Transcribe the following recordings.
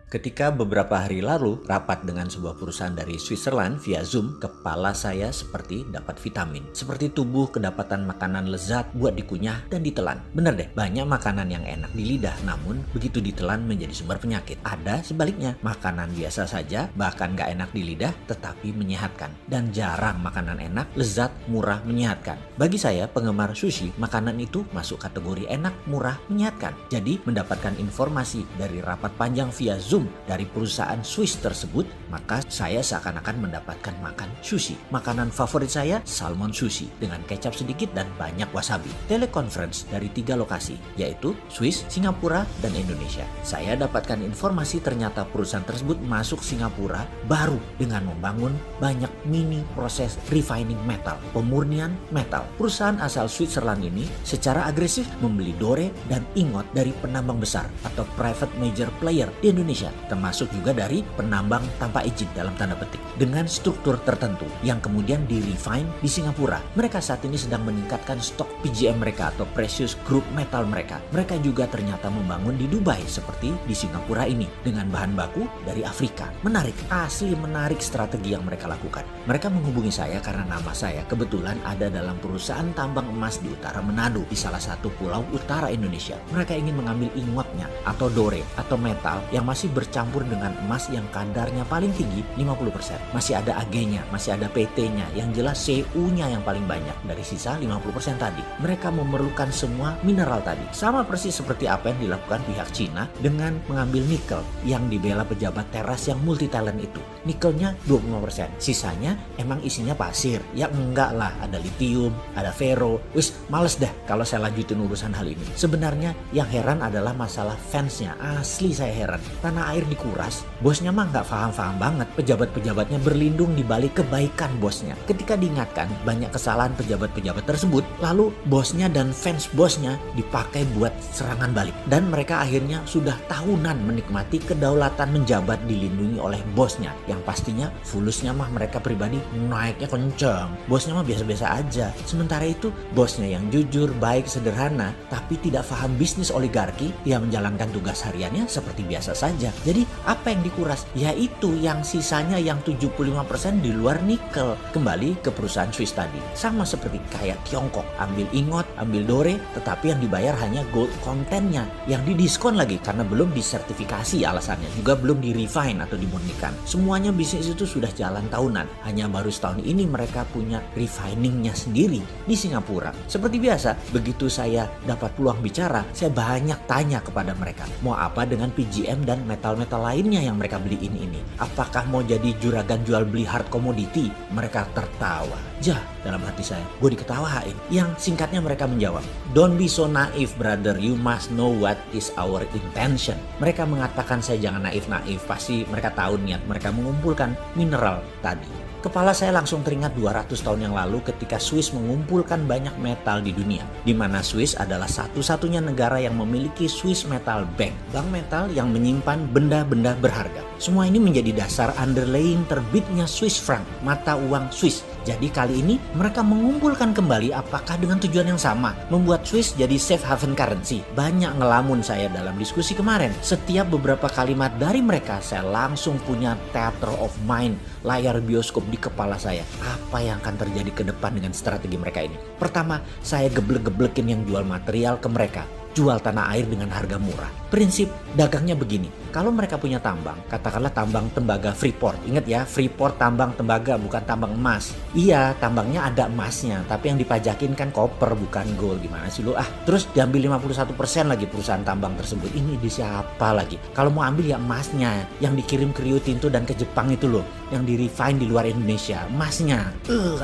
Ketika beberapa hari lalu rapat dengan sebuah perusahaan dari Switzerland via Zoom, kepala saya seperti dapat vitamin. Seperti tubuh kedapatan makanan lezat buat dikunyah dan ditelan. Bener deh, banyak makanan yang enak di lidah, namun begitu ditelan menjadi sumber penyakit. Ada sebaliknya, makanan biasa saja, bahkan gak enak di lidah, tetapi menyehatkan. Dan jarang makanan enak, lezat, murah, menyehatkan. Bagi saya, penggemar sushi, makanan itu masuk kategori enak, murah, menyehatkan. Jadi, mendapatkan informasi dari rapat panjang via Zoom dari perusahaan Swiss tersebut, maka saya seakan-akan mendapatkan makan sushi. Makanan favorit saya, salmon sushi dengan kecap sedikit dan banyak wasabi. Teleconference dari 3 lokasi, yaitu Swiss, Singapura, dan Indonesia. Saya dapatkan informasi ternyata perusahaan tersebut masuk Singapura baru dengan membangun banyak mini proses refining metal, pemurnian metal. Perusahaan asal Switzerland ini secara agresif membeli dore dan ingot dari penambang besar atau private major player di Indonesia, termasuk juga dari penambang tanpa izin dalam tanda petik, dengan struktur tertentu yang kemudian di-refine di Singapura. Mereka saat ini sedang meningkatkan stok PGM mereka atau precious group metal mereka. Mereka juga ternyata membangun di Dubai seperti di Singapura ini dengan bahan baku dari Afrika. Menarik, asli menarik strategi yang mereka lakukan. Mereka menghubungi saya karena nama saya kebetulan ada dalam perusahaan tambang emas di utara Manado, di salah satu pulau utara Indonesia. Mereka ingin mengambil ingotnya atau dore atau metal yang masih bercampur dengan emas yang kadarnya paling tinggi 50%. Masih ada AG-nya, masih ada PT-nya, yang jelas CU-nya yang paling banyak dari sisa 50% tadi. Mereka memerlukan semua mineral tadi. Sama persis seperti apa yang dilakukan pihak Cina dengan mengambil nikel yang dibela pejabat teras yang multi talent itu. Nikelnya 25%, sisanya emang isinya pasir. Ya enggak lah, ada litium, ada ferro. Wis males dah kalau saya lanjutin urusan hal ini. Sebenarnya yang heran adalah masalah fansnya. Asli saya heran. Tanah air dikuras, bosnya mah nggak paham-paham banget. Pejabat-pejabatnya berlindung di balik kebaikan bosnya. Ketika diingatkan banyak kesalahan pejabat-pejabat tersebut, lalu bosnya dan fans bosnya dipakai buat serangan balik. Dan mereka akhirnya sudah tahunan menikmati kedaulatan menjabat dilindungi oleh bosnya. Yang pastinya fulusnya mah mereka pribadi naiknya kenceng. Bosnya mah biasa-biasa aja. Sementara itu bosnya yang jujur, baik, sederhana, tapi tidak paham bisnis oligarki, dia menjalankan tugas hariannya seperti biasa saja. Jadi apa yang dikuras? Yaitu yang sisanya yang 75% di luar nikel. Kembali ke perusahaan Swiss tadi. Sama seperti kayak Tiongkok. Ambil ingot, ambil dore, tetapi yang dibayar hanya gold contentnya. Yang didiskon lagi karena belum disertifikasi alasannya. Juga belum di-refine atau dimurnikan. Semuanya bisnis itu sudah jalan tahunan. Hanya baru setahun ini mereka punya refiningnya sendiri di Singapura. Seperti biasa, begitu saya dapat peluang bicara, saya banyak tanya kepada mereka. Mau apa dengan PGM dan metal-metal lainnya yang mereka beliin ini? Apakah mau jadi juragan jual beli hard commodity? Mereka tertawa. Jah, dalam hati saya, gue diketawain. Yang singkatnya mereka menjawab, "Don't be so naive brother, you must know what is our intention." Mereka mengatakan saya jangan naif-naif, pasti mereka tahu niat mereka mengumpulkan mineral tadi. Kepala saya langsung teringat 200 tahun yang lalu ketika Swiss mengumpulkan banyak metal di dunia. Di mana Swiss adalah satu-satunya negara yang memiliki Swiss Metal Bank. Bank metal yang menyimpan benda-benda berharga. Semua ini menjadi dasar underlying terbitnya Swiss franc, mata uang Swiss. Jadi kali ini mereka mengumpulkan kembali, apakah dengan tujuan yang sama? Membuat Swiss jadi safe haven currency. Banyak ngelamun saya dalam diskusi kemarin. Setiap beberapa kalimat dari mereka saya langsung punya theater of mind, layar bioskop di kepala saya. Apa yang akan terjadi ke depan dengan strategi mereka ini? Pertama, saya geblek-geblekin yang jual material ke mereka. Jual tanah air dengan harga murah. Prinsip dagangnya begini, kalau mereka punya tambang, katakanlah tambang tembaga Freeport. Ingat ya, Freeport tambang tembaga bukan tambang emas. Iya, tambangnya ada emasnya, tapi yang dipajakin kan koper bukan gold. Gimana sih lu? Terus diambil 51% lagi perusahaan tambang tersebut. Ini di siapa lagi? Kalau mau ambil ya emasnya, yang dikirim ke Rio Tinto dan ke Jepang itu loh, yang di-refine di luar Indonesia, emasnya.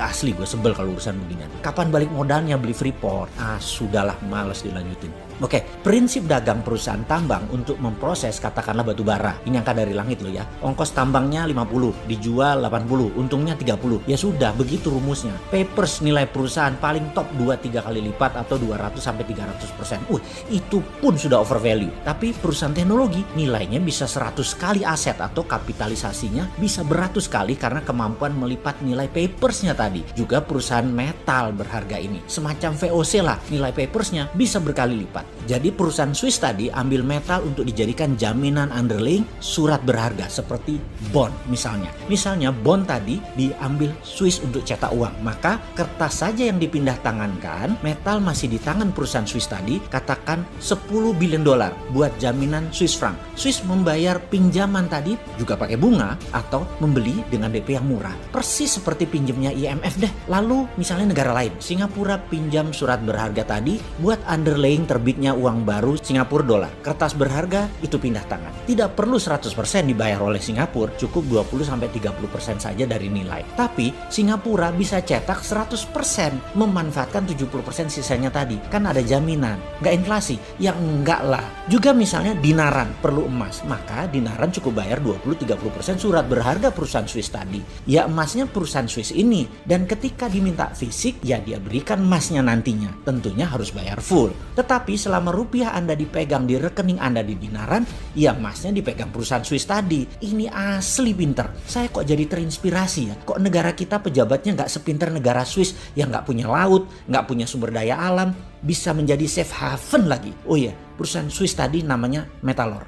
Asli gue sebel kalau urusan beginian. Kapan balik modalnya beli Freeport? Sudahlah, males dilanjutin. Oke, prinsip dagang perusahaan tambang untuk memproses katakanlah batu bara. Ini angka dari langit loh ya. Ongkos tambangnya 50, dijual 80, untungnya 30. Ya sudah, begitu rumusnya. Papers nilai perusahaan paling top 2-3 kali lipat atau 200-300%. Itu pun sudah overvalue. Tapi perusahaan teknologi nilainya bisa 100 kali aset atau kapitalisasinya bisa beratus kali karena kemampuan melipat nilai papersnya tadi. Juga perusahaan metal berharga ini. Semacam VOC lah, nilai papersnya bisa berkali lipat. Jadi perusahaan Swiss tadi ambil metal untuk dijadikan jaminan jaminan underlying surat berharga seperti bond misalnya. Misalnya bond tadi diambil Swiss untuk cetak uang, maka kertas saja yang dipindah tangankan, metal masih di tangan perusahaan Swiss tadi, katakan 10 billion dolar buat jaminan Swiss franc. Swiss membayar pinjaman tadi juga pakai bunga atau membeli dengan DP yang murah. Persis seperti pinjamnya IMF deh. Lalu misalnya negara lain, Singapura pinjam surat berharga tadi buat underlying terbitnya uang baru Singapura dolar. Kertas berharga itu pindah tangan. Tidak perlu 100% dibayar oleh Singapura, cukup 20-30% saja dari nilai. Tapi Singapura bisa cetak 100%, memanfaatkan 70% sisanya tadi. Kan ada jaminan, nggak inflasi. Ya enggak lah. Juga misalnya dinaran perlu emas, maka dinaran cukup bayar 20-30% surat berharga perusahaan Swiss tadi. Ya emasnya perusahaan Swiss ini, dan ketika diminta fisik, ya dia berikan emasnya nantinya. Tentunya harus bayar full. Tetapi selama rupiah Anda dipegang di rekening Anda di dinaran, ya emasnya dipegang perusahaan Swiss tadi. Ini asli pinter. Saya kok jadi terinspirasi ya. Kok negara kita pejabatnya nggak sepinter negara Swiss yang nggak punya laut, nggak punya sumber daya alam, bisa menjadi safe haven lagi. Oh iya, perusahaan Swiss tadi namanya Metalor.